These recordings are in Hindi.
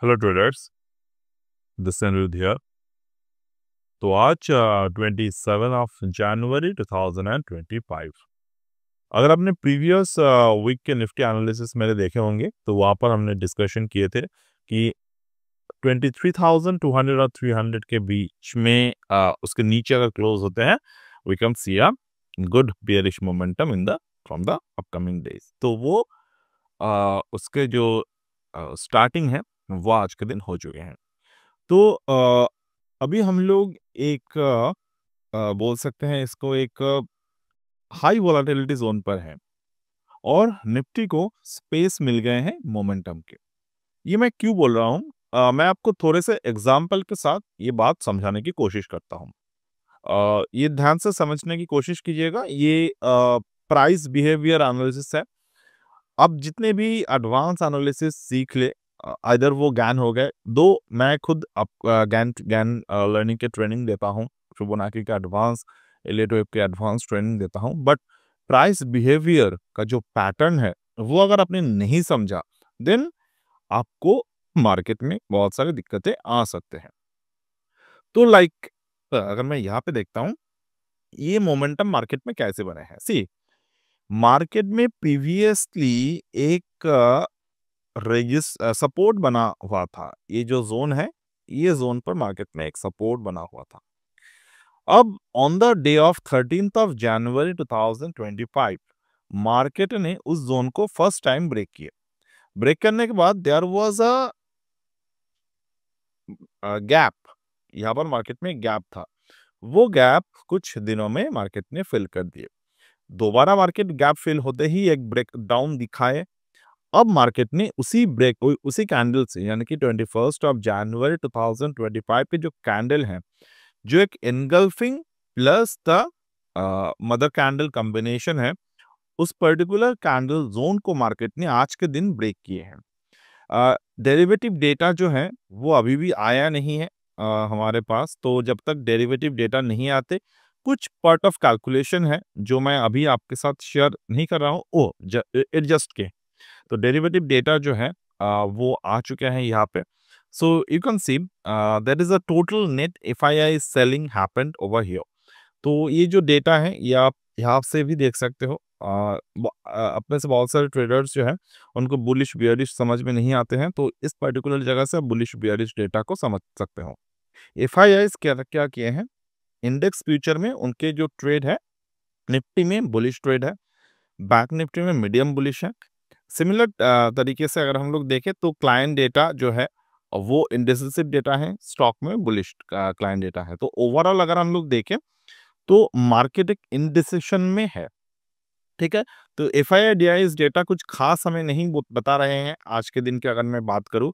Hello traders, this Aniruddh here. तो आज 27 जनवरी 2025, अगर आपने प्रीवियस वीक के निफ्टी एनालिसिस मेरे देखे होंगे तो वहाँ पर हमने डिस्कशन किए थे कि 23,200 और 300 के बीच में उसके नीचे अगर क्लोज होते हैं we can see a good bearish momentum in the from the upcoming days. तो वो उसके जो स्टार्टिंग है वो आज के दिन हो चुके हैं। तो अभी हम लोग एक बोल सकते हैं इसको एक हाई वोलाटिलिटी जोन पर है और निफ्टी को स्पेस मिल गए हैं मोमेंटम के। ये मैं क्यों बोल रहा हूँ, मैं आपको थोड़े से एग्जाम्पल के साथ ये बात समझाने की कोशिश करता हूँ। ये ध्यान से समझने की कोशिश कीजिएगा। ये प्राइस बिहेवियर एनालिसिस है। अब जितने भी एडवांस एनालिसिस सीख ले, इधर वो ज्ञान हो गए, दो मैं खुद ज्ञान ज्ञान लर्निंग के ट्रेनिंग देता हूँ, फिबोनाची का एडवांस, एलेटो के एडवांस ट्रेनिंग देता हूँ, बट प्राइस बिहेवियर का जो पैटर्न है वो अगर आपने नहीं समझा देन आपको मार्केट में बहुत सारी दिक्कतें आ सकते हैं। तो लाइक अगर मैं यहाँ पे देखता हूँ ये मोमेंटम मार्केट में कैसे बने हैं। सी, मार्केट में प्रीवियसली एक सपोर्ट बना हुआ था। ये जो जोन है, ये जोन पर मार्केट में एक सपोर्ट बना हुआ था। अब on the day of 13 January 2025 market ने उस जोन को फर्स्ट टाइम ब्रेक किया। ब्रेक करने के बाद देयर वाज अ गैप। यहाँ पर मार्केट में गैप था। वो गैप कुछ दिनों में मार्केट ने फिल कर दिए। दोबारा मार्केट गैप फिल होते ही एक ब्रेक डाउन दिखाए। अब मार्केट ने उसी कैंडल से, यानी कि 21 जनवरी 2025 पे जो कैंडल है, जो एक engulfing plus the mother candle combination है, उस पर्टिकुलर कैंडल जोन को मार्केट ने आज के दिन ब्रेक किए हैं। डेरिवेटिव डेटा जो है वो अभी भी आया नहीं है हमारे पास। तो जब तक डेरिवेटिव डेटा नहीं आते, कुछ पार्ट ऑफ कैलकुलेशन है जो मैं अभी आपके साथ शेयर नहीं कर रहा हूँ, एडजस्ट के। तो डेरिवेटिव डेटा जो है वो आ चुके हैं यहाँ पे। So you can see that is a total net FII selling happened over here. तो ये जो डेटा है ये आप यहाँ से भी देख सकते हो। अपने से बहुत सारे ट्रेडर्स जो है उनको बुलिश बियरिश समझ में नहीं आते हैं, तो इस पर्टिकुलर जगह से आप बुलिश बियरिश डेटा को समझ सकते हो। एफआईआई क्या क्या किए हैं, इंडेक्स फ्यूचर में उनके जो ट्रेड है, निफ्टी में बुलिश ट्रेड है, बैंक निफ्टी में मीडियम बुलिश है। सिमिलर तरीके से अगर हम लोग देखें तो क्लाइंट डेटा जो है वो इंडिसिव डेटा है, स्टॉक में बुलिश क्लाइंट डेटा है। तो ओवरऑल अगर हम लोग देखें तो मार्केट एक इंडिसिशन में है। ठीक है, तो एफआईआई डीआईएस डेटा कुछ खास हमें नहीं बता रहे हैं। आज के दिन की अगर मैं बात करूं,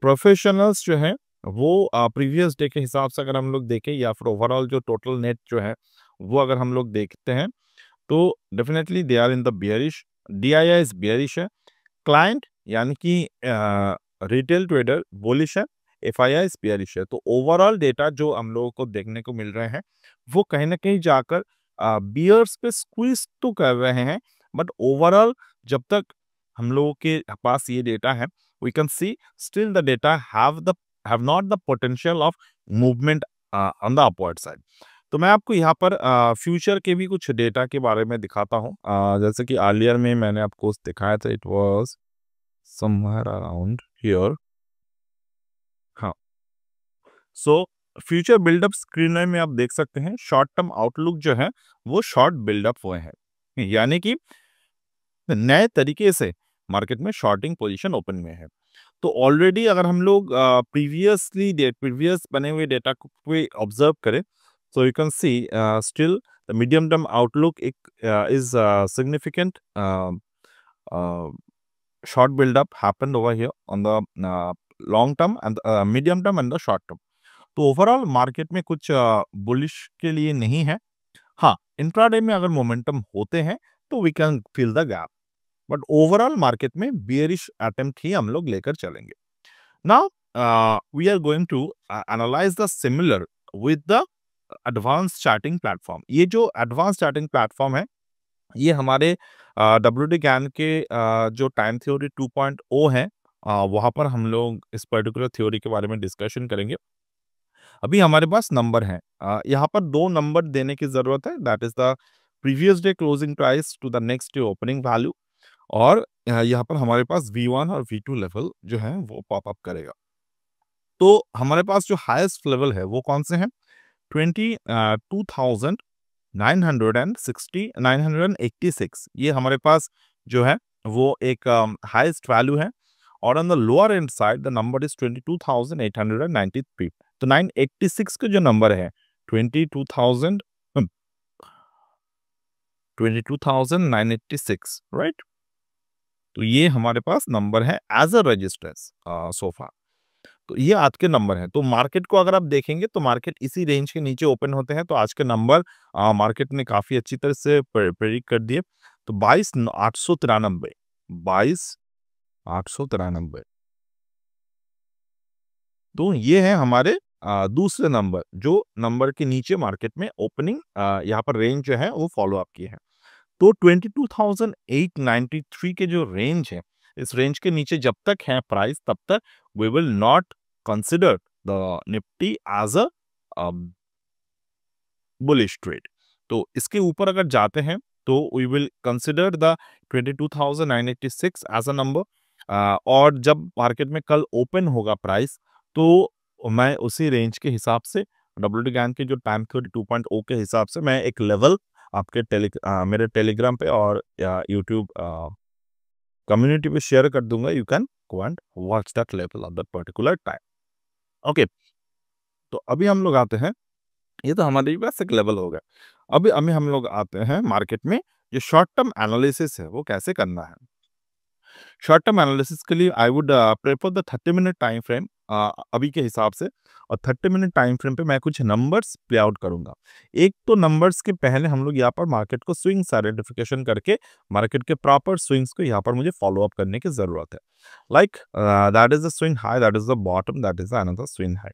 प्रोफेशनल्स जो है वो प्रीवियस डे के हिसाब से अगर हम लोग देखें या फिर ओवरऑल जो टोटल नेट जो है वो अगर हम लोग देखते हैं तो definitely they are in the bearish. DIIs bearish है, क्लाइंट यानी कि रिटेल ट्रेडर बुलिश है, एफआईआई बियरिश है। तो ओवरऑल डेटा जो हम लोगों को देखने को मिल रहे हैं वो कहीं ना कहीं जाकर बियर्स पे स्क्वीज तो कर रहे हैं, बट ओवरऑल जब तक हम लोगों के पास ये डेटा है we can see still the data have not the potential of movement on the upward side. तो मैं आपको यहाँ पर फ्यूचर के भी कुछ डेटा के बारे में दिखाता हूँ। जैसे कि अर्लियर में मैंने आपको दिखाया था, it was somewhere around here. हाँ, सो फ्यूचर बिल्डअप स्क्रीन में आप देख सकते हैं शॉर्ट टर्म आउटलुक जो है वो शॉर्ट बिल्डअप हुए हैं, यानी कि नए तरीके से मार्केट में शॉर्टिंग पोजीशन ओपन में है। तो ऑलरेडी अगर हम लोग प्रीवियस बने हुए डेटा को ऑब्जर्व करें, सो you can see still the medium term outlook is significant short build-up happened over here on the long term and medium term and the short term. तो ओवरऑल मार्केट में कुछ बुलिश के लिए नहीं है। हाँ, इंट्राडे में अगर मोमेंटम होते हैं तो we can fill the gap, but overall market में बियरिश अटेम्प्ट ही हम लोग लेकर चलेंगे। Now we are going to analyse the similar with the advance charting platform. ये जो एडवांस चार्टिंग प्लेटफॉर्म है ये हमारे WD ज्ञान के जो टाइम थ्योरी 2.0 है वहाँ पर हम लोग इस पर्टिकुलर थ्योरी के बारे में डिस्कशन करेंगे। अभी हमारे पास नंबर हैं, यहाँ पर 2 नंबर देने की ज़रूरत है, that is the previous day closing price to the next day opening value, और यहाँ पर हमारे पास V1 और V2 लेवल जो है वो पॉप अप करेगा। तो हमारे पास जो हाईएस्ट लेवल है वो कौन से हैं? 22,986 ये हमारे पास जो है वो एक हाईएस्ट वैल्यू है, और on the lower and side the number is 22,893। तो 986 का जो नंबर है 22,000 22,986, राइट? तो ये हमारे पास नंबर है एज अ रेजिस्टेंस सोफा। तो ये आज के नंबर हैं। तो मार्केट को अगर आप देखेंगे तो मार्केट इसी रेंज के नीचे ओपन होते हैं। तो आज के नंबर मार्केट ने काफ़ी अच्छी तरह से प्रेडिक्ट कर दिए। तो 22,893, 22,893। तो ये है हमारे दूसरे नंबर, जो नंबर के नीचे मार्केट में ओपनिंग यहाँ पर रेंज जो है वो फॉलो अप किए हैं। तो 22,893 के जो रेंज है, इस रेंज के नीचे जब तक है प्राइस, तब तक we will not consider the Nifty as a bullish trade. तो इसके ऊपर अगर जाते हैं तो we will consider the 22,986 as a number, और जब मार्केट में कल ओपन होगा प्राइस, तो मैं उसी रेंज के हिसाब से डब्ल्यूटी गैन के जो टाइम थ्योरी 2.0 के हिसाब से मैं एक लेवल आपके मेरे टेलीग्राम पे और यूट्यूब कम्युनिटी पे शेयर कर दूंगा। You can go and watch that level of that particular time. Okay, तो अभी हम लोग आते हैं, ये तो हमारे पास एक लेवल हो गया। अभी अभी हम लोग आते हैं मार्केट में, जो शॉर्ट टर्म एनालिसिस है वो कैसे करना है। शॉर्ट टर्म एनालिसिस के लिए I would prefer the 30 minute time frame अभी के हिसाब से, और 30 मिनट टाइम फ्रेम पे मैं कुछ नंबर्स प्ले आउट करूंगा। एक तो नंबर्स के पहले हम लोग यहाँ पर मार्केट को स्विंग्स आइडेंटिफिकेशन करके मार्केट के प्रॉपर स्विंग्स को यहाँ पर मुझे फॉलो अप करने की जरूरत है। Like that is the swing high, that is the bottom, that is another swing high.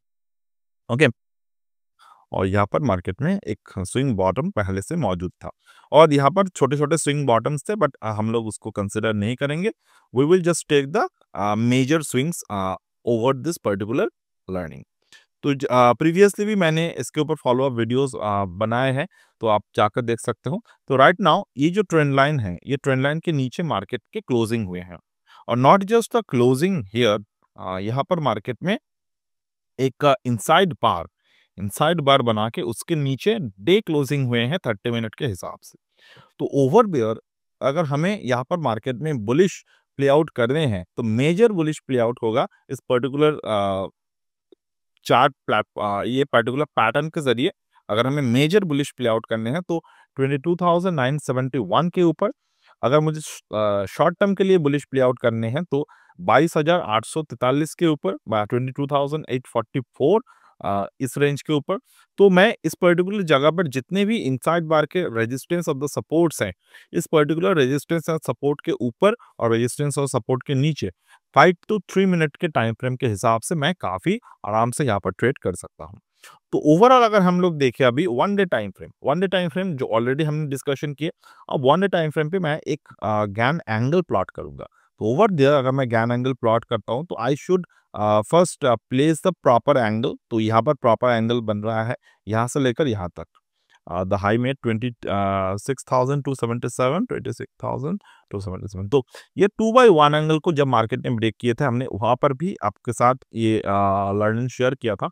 Okay, और यहाँ पर मार्केट में एक स्विंग बॉटम पहले से मौजूद था, और यहाँ पर छोटे-छोटे स्विंग बॉटम्स थे, बट हम लोग उसको कंसिडर नहीं करेंगे। We will just take the major swings over this particular learning. तो प्रीवियसली भी मैंने इसके ऊपर फॉलो अप वीडियोस बनाए हैं, तो आप जाकर देख सकते हो। तो राइट नाउ ये जो ट्रेंड लाइन है, ये ट्रेंड लाइन के नीचे मार्केट के क्लोजिंग हुए हैं, और not just the closing here, यहाँ पर मार्केट में एक इनसाइड बार बना के उसके नीचे डे क्लोजिंग हुए हैं 30 मिनट के हिसाब से। तो ओवर देयर अगर हमें यहाँ पर मार्केट में बुलिश प्ले आउट करने हैं, तो मेजर बुलिश प्ले आउट होगा इस पर्टिकुलर ये पर्टिकुलर पैटर्न के जरिए। अगर हमें मेजर बुलिश प्ले आउट करने हैं तो 22,971 के ऊपर, अगर मुझे शॉर्ट टर्म के लिए बुलिश प्ले आउट करने हैं तो 22,843 के ऊपर, 22,844 इस रेंज के ऊपर। तो मैं इस पर्टिकुलर जगह पर जितने भी इनसाइड बार के रेजिस्टेंस ऑफ द सपोर्ट्स हैं, इस पर्टिकुलर रेजिस्टेंस और सपोर्ट के ऊपर और रेजिस्टेंस और सपोर्ट के नीचे 5 to 3 मिनट के टाइम फ्रेम के हिसाब से मैं काफी आराम से यहाँ पर ट्रेड कर सकता हूँ। तो ओवरऑल अगर हम लोग देखें अभी वन डे टाइम फ्रेम जो ऑलरेडी हमने डिस्कशन किए, अब वन डे टाइम फ्रेम पे मैं एक गैन एंगल प्लॉट करूंगा। तो ओवर देयर अगर मैं गैन एंगल प्लॉट करता हूं तो I should first place the proper angle. तो यहाँ पर प्रॉपर एंगल बन रहा है यहाँ से लेकर यहाँ तक, द हाई में 26,277, 26,277। तो ये 2/1 एंगल को जब मार्केट ने ब्रेक किए थे, हमने वहां पर भी आपके साथ ये लर्निंग शेयर किया था।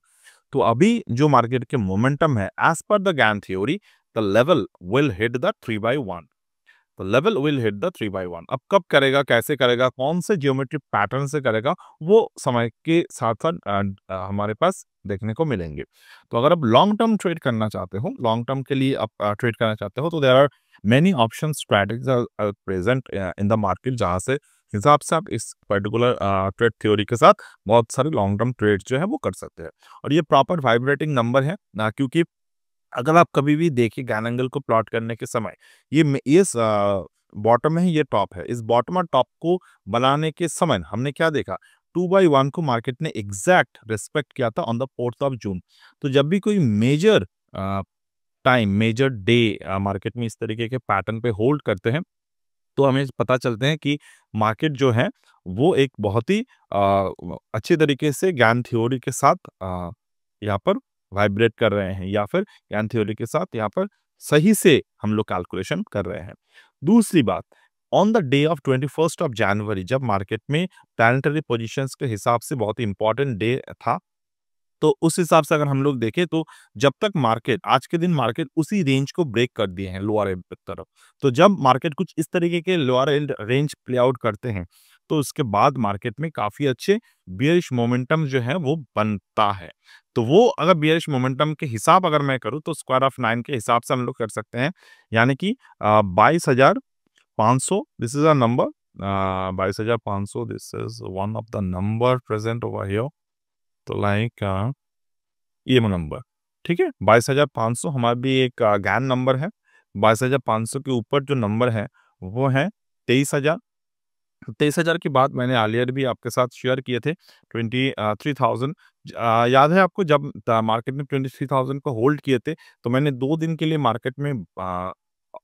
तो अभी जो मार्केट के मोमेंटम है, as per the Gann theory, the level will hit the 3/1। तो लेवल विल हिट द 3/1। अब कब करेगा, कैसे करेगा, कौन से जियोमेट्रिक पैटर्न से करेगा, वो समय के साथ साथ हमारे पास देखने को मिलेंगे। तो अगर आप लॉन्ग टर्म ट्रेड करना चाहते हो, लॉन्ग टर्म के लिए आप ट्रेड करना चाहते हो, तो there are many option strategies are present in the market, जहाँ से हिसाब से आप इस पर्टिकुलर ट्रेड थ्योरी के साथ बहुत सारे लॉन्ग टर्म ट्रेड जो है वो कर सकते हैं। और ये प्रॉपर वाइब्रेटिंग नंबर है ना, क्योंकि अगर आप कभी भी देखिए गैन एंगल को प्लॉट करने के समय, ये बॉटम है, ये टॉप है। इस बॉटम और टॉप को बनाने के समय हमने क्या देखा, 2/1 को मार्केट ने एग्जैक्ट रिस्पेक्ट किया था on the 4th of June. तो जब भी कोई मेजर मेजर डे मार्केट में इस तरीके के पैटर्न पे होल्ड करते हैं, तो हमें पता चलते हैं कि मार्केट जो है वो एक बहुत ही अच्छे तरीके से ज्ञान थ्योरी के साथ यहाँ पर वाइब्रेट कर रहे हैं, या फिर ज्ञान थ्योरी के साथ यहाँ पर सही से हम लोग कैलकुलेशन कर रहे हैं। दूसरी बात, on the day of 21st of January, जब मार्केट में प्लैनेटरी पोजीशंस के हिसाब से बहुत ही इंपॉर्टेंट डे था, तो उस हिसाब से अगर हम लोग देखें तो जब तक मार्केट आज के दिन मार्केट उसी रेंज को ब्रेक कर दिए हैं लोअर एंड की तरफ, तो जब मार्केट कुछ इस तरीके के lower and range play out करते हैं तो उसके बाद मार्केट में काफी अच्छे बियरिश मोमेंटम जो है वो बनता है। तो वो अगर बियरिश मोमेंटम के हिसाब अगर मैं करूँ तो स्क्वायर ऑफ 9 के हिसाब से हम लोग कर सकते हैं, यानी कि 22,500 this is a number, 22,500 this is one of the number present over here. तो लाइक ये नंबर, ठीक है, 22,500 हमारा भी एक गैन नंबर है। 22,500 के ऊपर जो नंबर है वो है 23,000। 23,000 की बात मैंने अर्लियर भी आपके साथ शेयर किए थे। 23,000 याद है आपको, जब मार्केट में 23,000 को होल्ड किए थे तो मैंने 2 दिन के लिए मार्केट में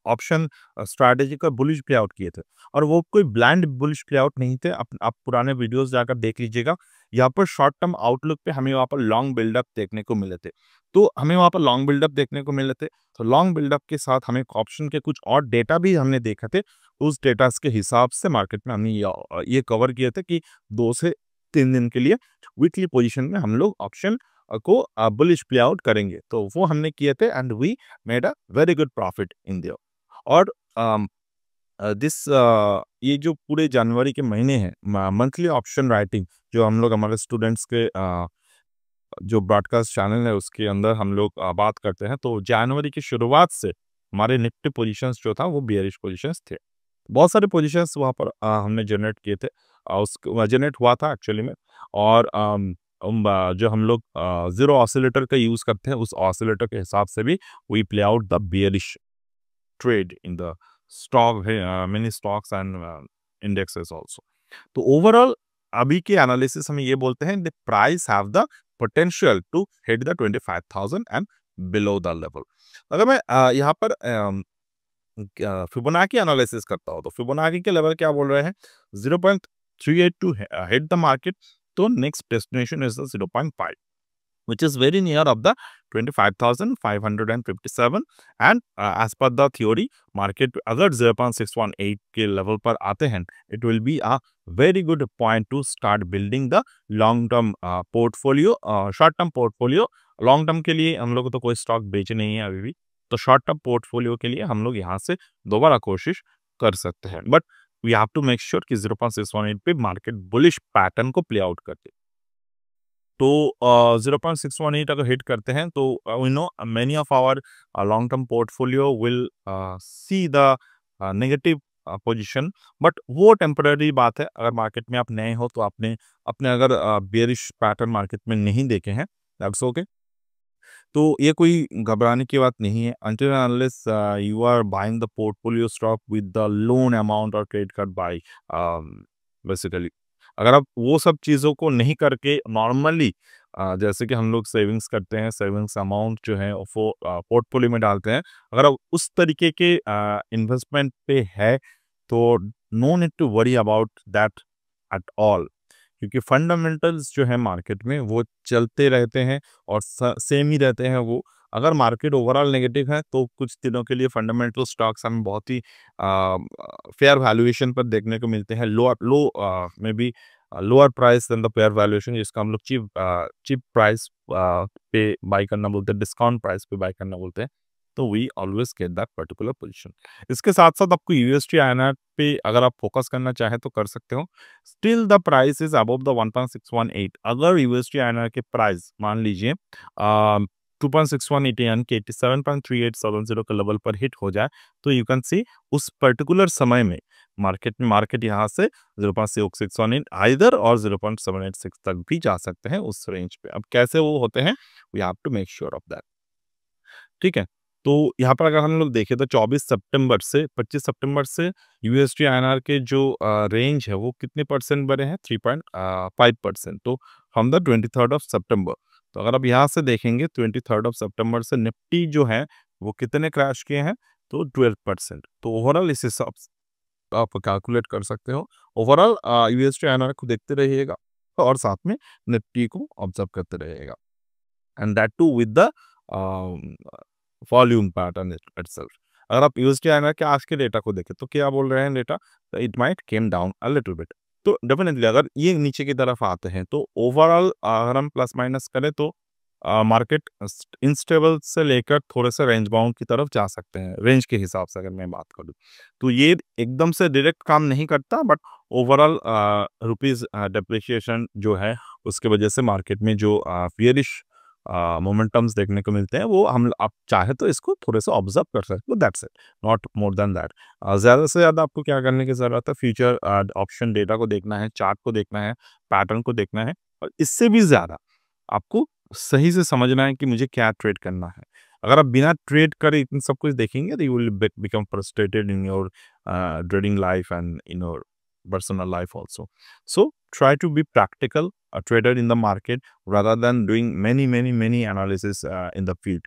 ऑप्शन स्ट्रैटेजी का बुलिश प्ले आउट किए थे, और वो कोई ब्लाइंड बुलिश प्ले आउट नहीं थे। आप पुराने वीडियोस जाकर देख लीजिएगा। यहाँ पर शॉर्ट टर्म आउटलुक पे हमें वहाँ पर लॉन्ग बिल्डअप देखने को मिले थे, तो हमें वहाँ पर लॉन्ग बिल्डअप देखने को मिले थे। तो लॉन्ग बिल्डअप के साथ हमें ऑप्शन के कुछ और डेटा भी हमने देखे थे। उस डेटा के हिसाब से मार्केट में हमने ये कवर किए थे कि 2 से 3 दिन के लिए वीकली पोजीशन में हम लोग ऑप्शन को बुलिश प्ले आउट करेंगे, तो वो हमने किए थे and we made a very good profit in there. और ये जो पूरे जनवरी के महीने हैं, मंथली ऑप्शन राइटिंग जो हम लोग हमारे स्टूडेंट्स के जो ब्रॉडकास्ट चैनल है उसके अंदर हम लोग बात करते हैं, तो जनवरी की शुरुआत से हमारे निफ्टी पोजीशंस जो था वो बियरिश पोजीशंस थे। बहुत सारे पोजीशंस वहाँ पर हमने जनरेट किए थे, उसको जनरेट हुआ था एक्चुअली में। और जो हम लोग जीरो ऑसिलेटर का यूज करते हैं, उस ऑसिलेटर के हिसाब से भी we play out the bearish trade in the stock, mini stocks and indexes also. तो ओवरऑल अभी के एनालिसिस हमें ये बोलते हैं the price have the potential to hit the 25,000 and below the level. अगर मैं यहाँ पर फिबोनाची एनालिसिस करता हूँ तो फिबोनाची के लेवल क्या बोल रहे हैं, 0.38 टू हिट द मार्केट, तो next destination is the 0.5 which is very near of the 25,557 and as per the theory market अगर 0.618 के लेवल पर आते हैं it will be a very good point to start building the long term portfolio, short term portfolio। long term के लिए हम लोग को तो कोई स्टॉक बेचे नहीं है अभी भी, तो शॉर्ट टर्म पोर्टफोलियो के लिए हम लोग यहाँ से दोबारा कोशिश कर सकते हैं, but we have to make sure कि 0.618 पे मार्केट बुलिश पैटर्न को प्ले आउट करते। तो 0.618 अगर हिट करते हैं तो we know many of our long term portfolio will see the negative position, but वो टेम्पररी बात है। अगर मार्केट में आप नए हो तो आपने अपने अगर बेरिश पैटर्न मार्केट में नहीं देखे हैं, दैट्स ओके। तो ये कोई घबराने की बात नहीं है until and unless you are buying the portfolio stock with the loan amount or credit card buy, basically अगर आप वो सब चीज़ों को नहीं करके नॉर्मली जैसे कि हम लोग सेविंग्स करते हैं, सेविंग्स अमाउंट जो है वो पोर्टफोलियो में डालते हैं, अगर आप उस तरीके के इन्वेस्टमेंट पे है तो no need to worry about that at all, क्योंकि फंडामेंटल्स जो है मार्केट में वो चलते रहते हैं और सेम ही रहते हैं वो। अगर मार्केट ओवरऑल नेगेटिव है तो कुछ दिनों के लिए फंडामेंटल स्टॉक्स हमें बहुत ही फेयर वैल्यूएशन पर देखने को मिलते हैं, maybe lower price than the fair valuation, जिसका हम लोग चीप प्राइस पे बाई करना बोलते हैं, डिस्काउंट प्राइस पे बाई करना बोलते हैं। तो we always get that particular position. इसके साथ साथ आपको यूएसटी आईएनआर पे अगर आप फोकस करना चाहें तो कर सकते हो। Still the price is above the 1.618। अगर यूएसटी आईएनआर के प्राइस मान लीजिए 2.618 यानी कि 87.3870 के लेवल पर हिट हो जाए तो यू कैन सी उस पर्टिकुलर समय में मार्केट यहाँ से 0.618 आइदर और 0.786 तक भी जा सकते हैं उस रेंज पे। अब कैसे वो होते हैं, we have to make sure of that, ठीक है। तो यहाँ पर अगर हम लोग देखें तो 24 सितंबर से 25 सितंबर से यूएसडी आईएनआर के जो रेंज है वो कितने परसेंट बढ़े हैं, 3.5%। तो फ्रॉम द 23rd ऑफ सितंबर, तो अगर आप यहाँ से देखेंगे 23rd ऑफ सितंबर से निफ्टी जो है वो कितने क्रैश किए हैं, तो 12%। तो ओवरऑल इस हिसाब से आप कैलकुलेट कर सकते हो। ओवरऑल यूएसडी आईएनआर को देखते रहिएगा और साथ में निफ्टी को ऑब्जर्व करते रहिएगा, and that too with the volume pattern itself. अगर आप यूएसडी आईएनआर के आज के डेटा को देखें तो क्या बोल रहे हैं data, it might came down a little bit. तो डेफिनेटली अगर ये नीचे की तरफ आते हैं तो ओवरऑल अगर हम प्लस माइनस करें तो मार्केट इंस्टेबल से लेकर थोड़े से रेंज बाउंड की तरफ जा सकते हैं, रेंज के हिसाब से अगर मैं बात करूँ तो ये एकदम से डायरेक्ट काम नहीं करता, बट ओवरऑल रुपीज डेप्रिसिएशन जो है उसके वजह से मार्केट में जो फियरिश मोमेंटम्स देखने को मिलते हैं वो हम आप चाहे तो इसको थोड़े से ऑब्जर्व कर सकते हो, that's it, not more than that. ज़्यादा से ज़्यादा आपको क्या करने की ज़रूरत है, फ्यूचर ऑप्शन डेटा को देखना है, चार्ट को देखना है, पैटर्न को देखना है, और इससे भी ज़्यादा आपको सही से समझना है कि मुझे क्या ट्रेड करना है। अगर आप बिना ट्रेड करे इतना सब कुछ देखेंगे तो you will become frustrated in your trading life and in your personal life also. So try to be practical, a trader in the market, rather than doing many analysis in the field.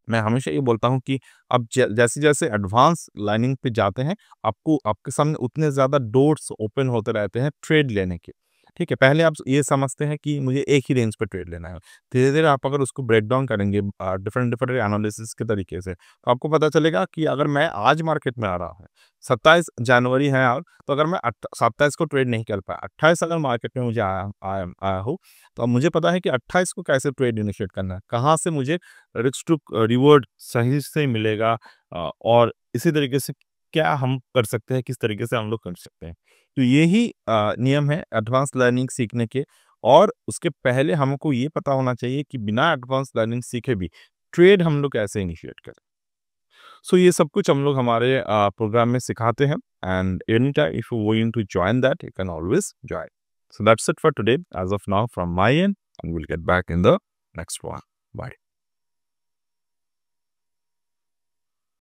मैं हमेशा ये बोलता हूँ कि आप जैसे जैसे एडवांस लाइनिंग पे जाते हैं आपको आपके सामने उतने ज़्यादा डोर्स ओपन होते रहते हैं ट्रेड लेने के। ठीक है, पहले आप ये समझते हैं कि मुझे एक ही रेंज पे ट्रेड लेना है। धीरे धीरे आप अगर उसको ब्रेक डाउन करेंगे डिफरेंट डिफरेंट एनालिसिस के तरीके से तो आपको पता चलेगा कि अगर मैं आज मार्केट में आ रहा हूँ, 27 जनवरी है आज, तो अगर मैं 27 को ट्रेड नहीं कर पाया, 28 अगर मार्केट में मुझे आया आया आया हो, तो अब मुझे पता है कि 28 को कैसे ट्रेड इनिशिएट करना है, कहाँ से मुझे रिस्क टू रिवॉर्ड सही से मिलेगा, और इसी तरीके से क्या हम कर सकते हैं, किस तरीके से हम लोग कर सकते हैं। तो यही नियम है एडवांस लर्निंग सीखने के, और उसके पहले हमको ये पता होना चाहिए कि बिना एडवांस लर्निंग सीखे भी ट्रेड हम लोग कैसे इनिशिएट करें। सो ये सब कुछ हम लोग हमारे प्रोग्राम में सिखाते हैं, and any time if you want to join that you can always join. So that's it for today as of now from my end, and we'll get back in the next one. Bye.